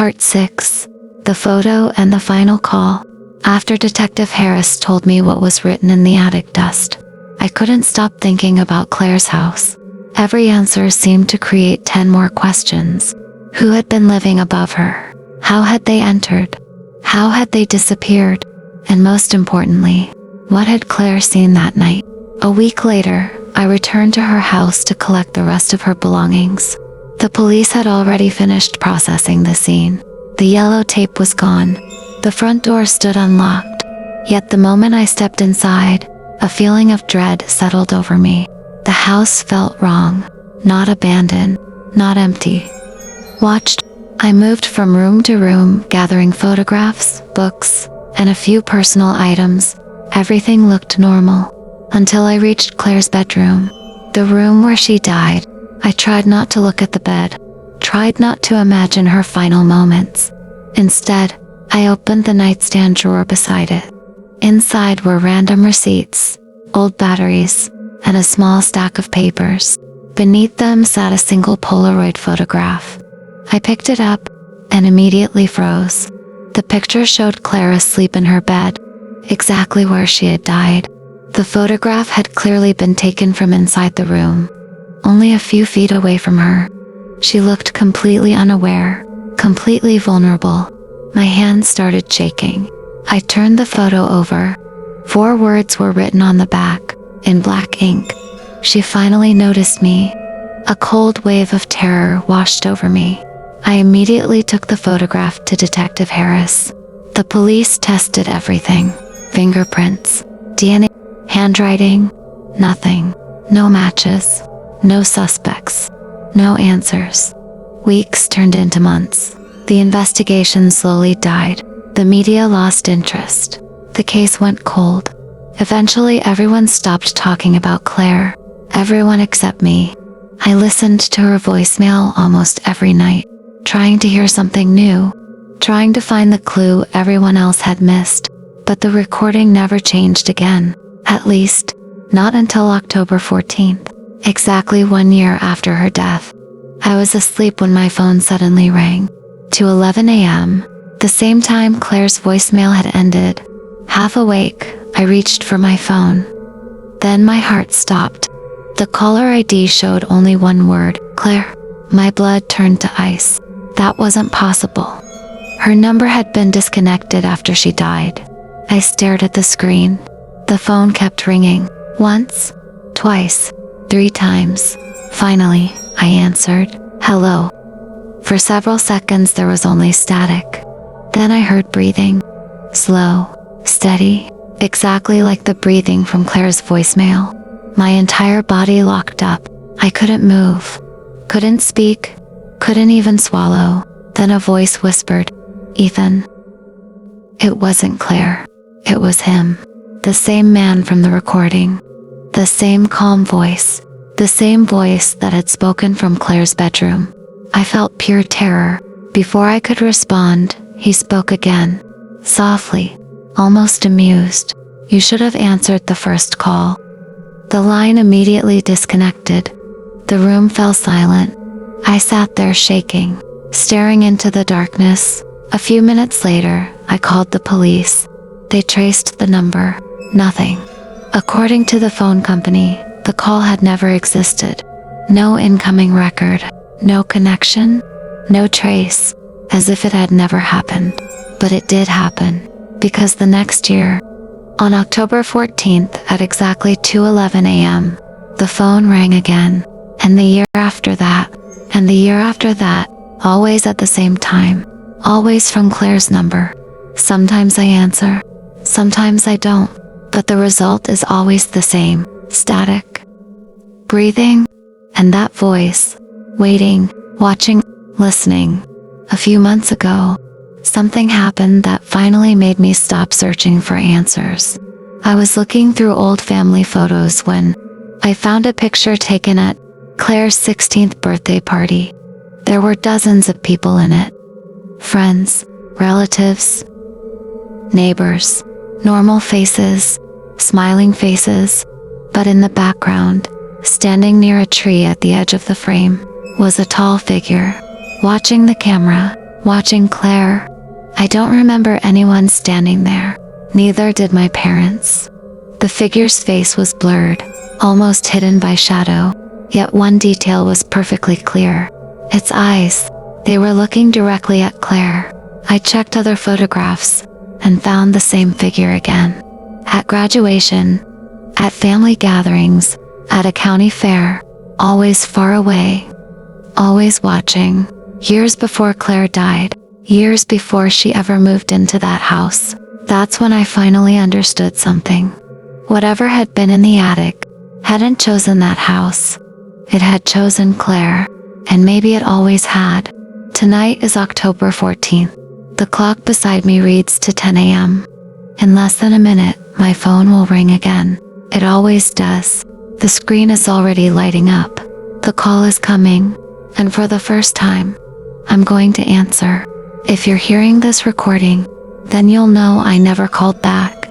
Part 6. The Photo and the Final Call. After Detective Harris told me what was written in the attic dust, I couldn't stop thinking about Claire's house. Every answer seemed to create 10 more questions. Who had been living above her? How had they entered? How had they disappeared? And most importantly, what had Claire seen that night? A week later, I returned to her house to collect the rest of her belongings. The police had already finished processing the scene. The yellow tape was gone. The front door stood unlocked. Yet the moment I stepped inside, a feeling of dread settled over me. The house felt wrong. Not abandoned, not empty. Watched. I moved from room to room, gathering photographs, books, and a few personal items. Everything looked normal, until I reached Claire's bedroom, the room where she died. I tried not to look at the bed, tried not to imagine her final moments. Instead, I opened the nightstand drawer beside it. Inside were random receipts, old batteries, and a small stack of papers. Beneath them sat a single Polaroid photograph. I picked it up and immediately froze. The picture showed Claire asleep in her bed, exactly where she had died. The photograph had clearly been taken from inside the room, only a few feet away from her. She looked completely unaware, completely vulnerable. My hands started shaking. I turned the photo over. 4 words were written on the back, in black ink. She finally noticed me. A cold wave of terror washed over me. I immediately took the photograph to Detective Harris. The police tested everything. Fingerprints, DNA, handwriting, nothing. No matches, no suspects, no answers. Weeks turned into months. The investigation slowly died. The media lost interest. The case went cold. Eventually, everyone stopped talking about Claire. Everyone except me. I listened to her voicemail almost every night, trying to hear something new, trying to find the clue everyone else had missed. But the recording never changed again. At least, not until October 14th, exactly 1 year after her death. I was asleep when my phone suddenly rang. 2:11 a.m., the same time Claire's voicemail had ended. Half awake, I reached for my phone. Then my heart stopped. The caller ID showed only one word, Claire. My blood turned to ice. That wasn't possible. Her number had been disconnected after she died. I stared at the screen. The phone kept ringing. Once, twice, 3 times. Finally, I answered, hello. For several seconds there was only static. Then I heard breathing. Slow, steady, exactly like the breathing from Claire's voicemail. My entire body locked up. I couldn't move, couldn't speak, couldn't even swallow. Then a voice whispered, Ethan. It wasn't Claire. It was him. The same man from the recording. The same calm voice. The same voice that had spoken from Claire's bedroom. I felt pure terror. Before I could respond, he spoke again. Softly, almost amused. You should have answered the first call. The line immediately disconnected. The room fell silent. I sat there shaking, staring into the darkness. A few minutes later, I called the police. They traced the number. Nothing. According to the phone company, the call had never existed. No incoming record, no connection, no trace, as if it had never happened. But it did happen, because the next year, on October 14th at exactly 2:11 a.m., the phone rang again, and the year after that, and the year after that, always at the same time, always from Claire's number. Sometimes I answer, sometimes I don't, but the result is always the same, static. Breathing, and that voice, waiting, watching, listening. A few months ago, something happened that finally made me stop searching for answers. I was looking through old family photos when I found a picture taken at Claire's 16th birthday party. There were dozens of people in it. Friends, relatives, neighbors, normal faces, smiling faces. But in the background, standing near a tree at the edge of the frame, was a tall figure, watching the camera, watching Claire. I don't remember anyone standing there. Neither did my parents. The figure's face was blurred, almost hidden by shadow, yet one detail was perfectly clear. Its eyes. They were looking directly at Claire. I checked other photographs and found the same figure again. At graduation, at family gatherings, at a county fair, always far away, always watching. Years before Claire died, years before she ever moved into that house, that's when I finally understood something. Whatever had been in the attic hadn't chosen that house. It had chosen Claire, and maybe it always had. Tonight is October 14th. The clock beside me reads to 10 a.m. In less than a minute, my phone will ring again. It always does. The screen is already lighting up. The call is coming, and for the first time, I'm going to answer. If you're hearing this recording, then you'll know I never called back.